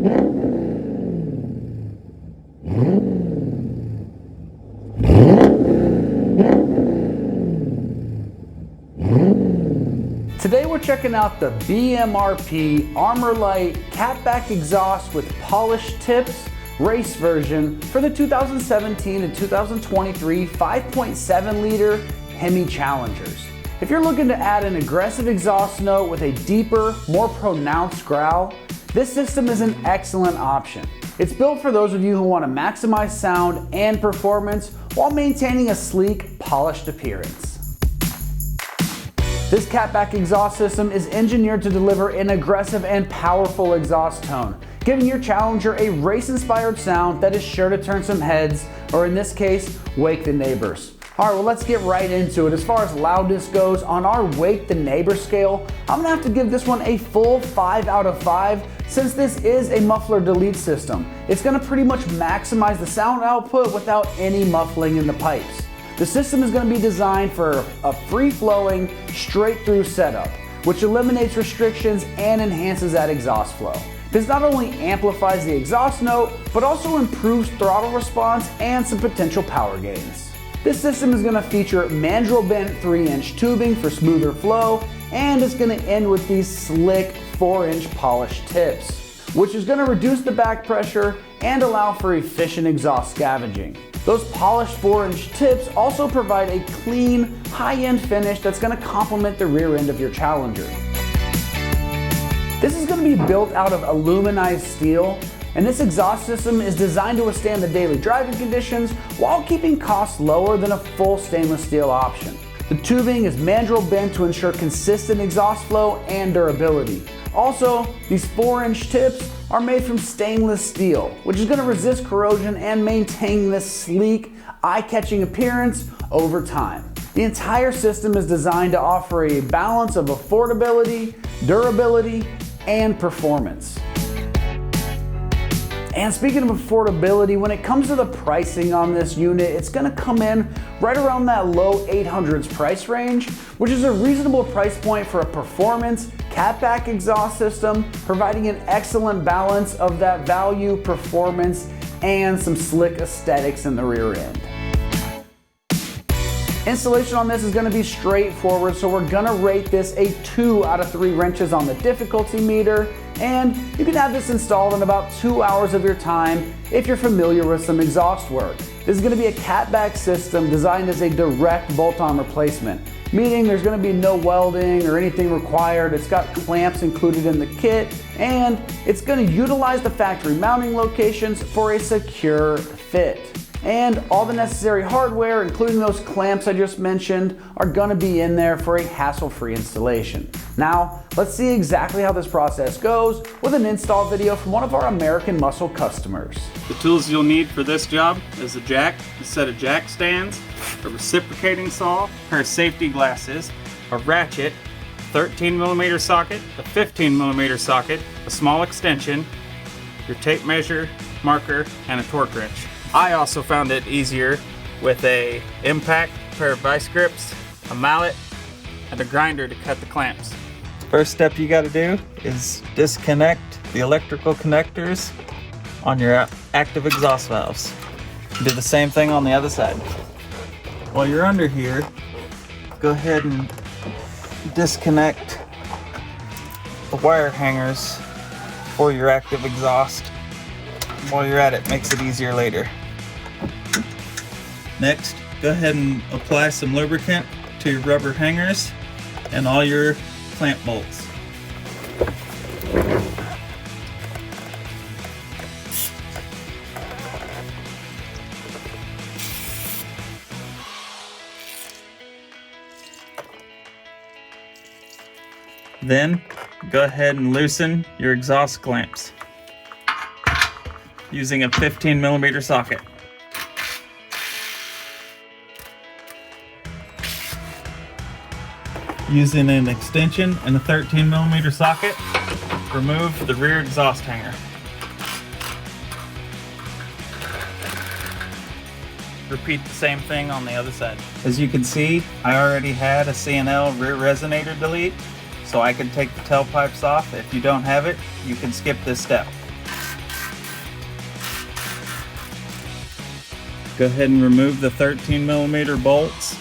Today we're checking out the MBRP Lite Cat-Back exhaust with polished tips race version for the 2017 and 2023 5.7 liter Hemi Challengers. If you're looking to add an aggressive exhaust note with a deeper, more pronounced growl, this system is an excellent option. It's built for those of you who want to maximize sound and performance while maintaining a sleek, polished appearance. This Cat-Back exhaust system is engineered to deliver an aggressive and powerful exhaust tone, giving your Challenger a race-inspired sound that is sure to turn some heads, or in this case, wake the neighbors. All right, well, let's get right into it. As far as loudness goes, on our Wake the Neighbor scale, I'm gonna have to give this one a full 5 out of 5, since this is a muffler delete system. It's gonna pretty much maximize the sound output without any muffling in the pipes. The system is going to be designed for a free-flowing, straight-through setup, which eliminates restrictions and enhances that exhaust flow. This not only amplifies the exhaust note, but also improves throttle response and some potential power gains. This system is going to feature mandrel bent 3-inch tubing for smoother flow, and it's going to end with these slick 4-inch polished tips, which is going to reduce the back pressure and allow for efficient exhaust scavenging. Those polished 4-inch tips also provide a clean, high-end finish that's going to complement the rear end of your Challenger. This is going to be built out of aluminized steel, and this exhaust system is designed to withstand the daily driving conditions while keeping costs lower than a full stainless steel option. The tubing is mandrel bent to ensure consistent exhaust flow and durability. Also, these 4-inch tips are made from stainless steel, which is going to resist corrosion and maintain this sleek, eye-catching appearance over time. The entire system is designed to offer a balance of affordability, durability, and performance. And speaking of affordability, when it comes to the pricing on this unit, it's going to come in right around that low 800s price range, which is a reasonable price point for a performance Cat-Back exhaust system, providing an excellent balance of that value, performance, and some slick aesthetics in the rear end. Installation on this is going to be straightforward, so we're going to rate this a 2 out of 3 wrenches on the difficulty meter, and you can have this installed in about 2 hours of your time if you're familiar with some exhaust work. This is going to be a Cat-Back system designed as a direct bolt-on replacement, meaning there's going to be no welding or anything required. It's got clamps included in the kit, and it's going to utilize the factory mounting locations for a secure fit. And all the necessary hardware, including those clamps I just mentioned, are going to be in there for a hassle-free installation. Now, let's see exactly how this process goes with an install video from one of our AmericanMuscle customers. The tools you'll need for this job is a jack, a set of jack stands, a reciprocating saw, a pair of safety glasses, a ratchet, 13mm socket, a 15mm socket, a small extension, your tape measure, marker, and a torque wrench. I also found it easier with a impact, pair of vice grips, a mallet, and a grinder to cut the clamps. First step you got to do is disconnect the electrical connectors on your active exhaust valves. Do the same thing on the other side. While you're under here, go ahead and disconnect the wire hangers for your active exhaust. While you're at it, makes it easier later. Next, go ahead and apply some lubricant to your rubber hangers and all your clamp bolts. Then, go ahead and loosen your exhaust clamps using a 15mm socket. Using an extension and a 13mm socket, remove the rear exhaust hanger. Repeat the same thing on the other side. As you can see, I already had a C&L rear resonator delete, so I can take the tailpipes off. If you don't have it, you can skip this step. go ahead and remove the 13mm bolts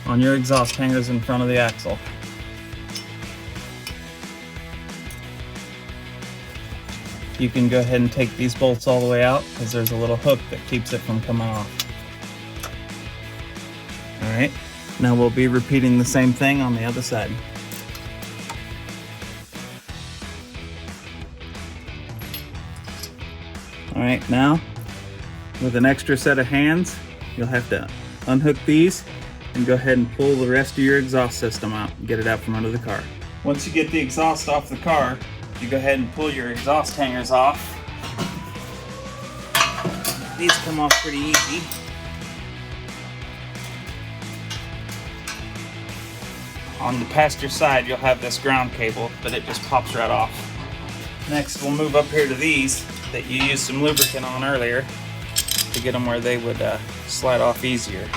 on your exhaust hangers in front of the axle. You can go ahead and take these bolts all the way out because there's a little hook that keeps it from coming off. Alright, now we'll be repeating the same thing on the other side. Alright, now with an extra set of hands, you'll have to unhook these and go ahead and pull the rest of your exhaust system out and get it out from under the car. Once you get the exhaust off the car, you go ahead and pull your exhaust hangers off. These come off pretty easy. On the passenger side, you'll have this ground cable, but it just pops right off. Next, we'll move up here to these that you used some lubricant on earlier to get them where they would slide off easier.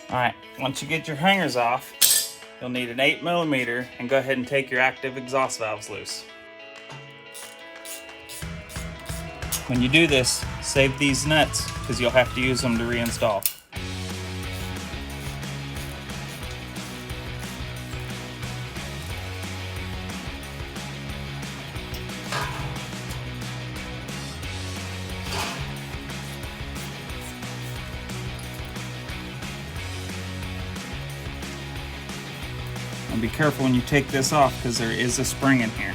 Alright, once you get your hangers off, you'll need an 8mm and go ahead and take your active exhaust valves loose. When you do this, save these nuts because you'll have to use them to reinstall. And be careful when you take this off because there is a spring in here.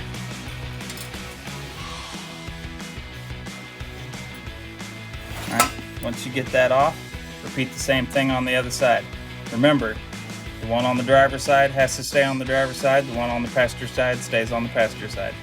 Alright, once you get that off, repeat the same thing on the other side. Remember, the one on the driver's side has to stay on the driver's side, the one on the passenger side stays on the passenger side.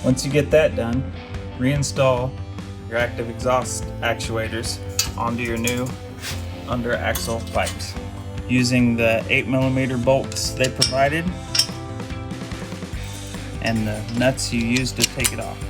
Once you get that done, reinstall your active exhaust actuators onto your new under axle pipes using the 8mm bolts they provided and the nuts you used to take it off.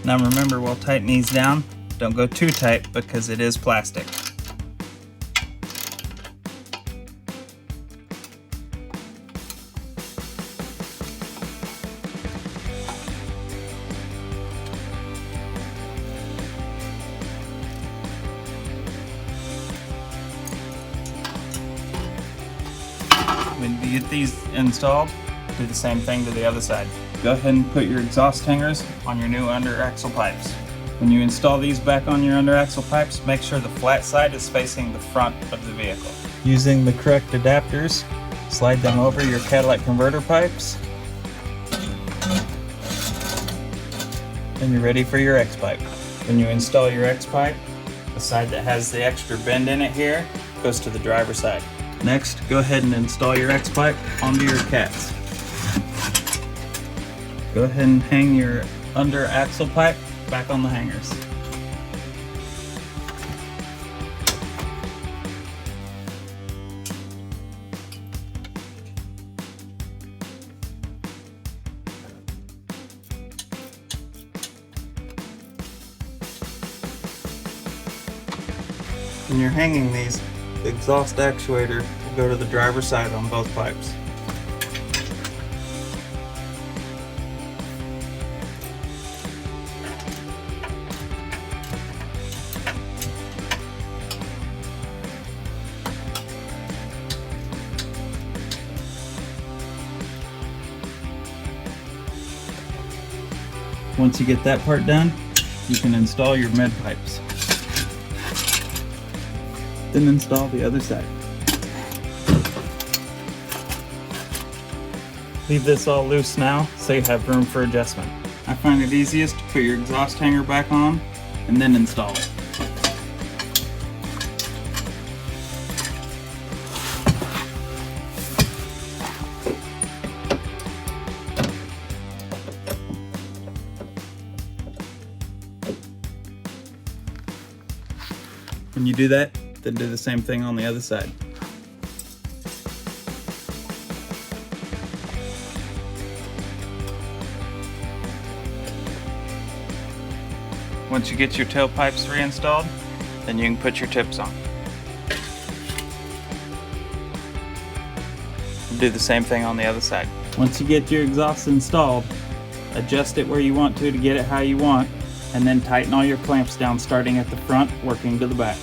Now remember, while tightening these down, don't go too tight because it is plastic. When you get these installed, do the same thing to the other side. Go ahead and put your exhaust hangers on your new under axle pipes. When you install these back on your under axle pipes, make sure the flat side is facing the front of the vehicle. Using the correct adapters, slide them over your catalytic converter pipes, and you're ready for your X pipe. When you install your X pipe, the side that has the extra bend in it here goes to the driver's side. Next, go ahead and install your X pipe onto your cats. Go ahead and hang your under axle pipe back on the hangers. When you're hanging these, the exhaust actuator will go to the driver's side on both pipes. Once you get that part done, you can install your med pipes. Then install the other side. Leave this all loose now so you have room for adjustment. I find it easiest to put your exhaust hanger back on and then install it. When you do that, then do the same thing on the other side. Once you get your tailpipes reinstalled, then you can put your tips on. Do the same thing on the other side. Once you get your exhaust installed, adjust it where you want to get it how you want, and then tighten all your clamps down starting at the front, working to the back.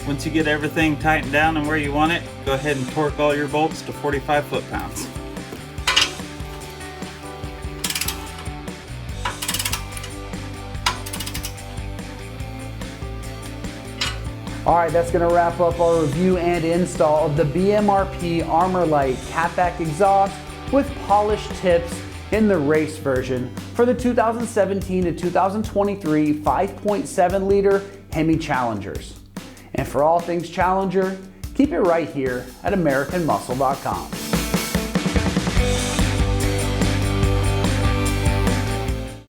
Once you get everything tightened down and where you want it, go ahead and torque all your bolts to 45 foot-pounds. Alright, that's going to wrap up our review and install of the MBRP Lite Cat-Back exhaust with polished tips in the race version for the 2017 to 2023 5.7 liter Hemi Challengers. And for all things Challenger, keep it right here at AmericanMuscle.com.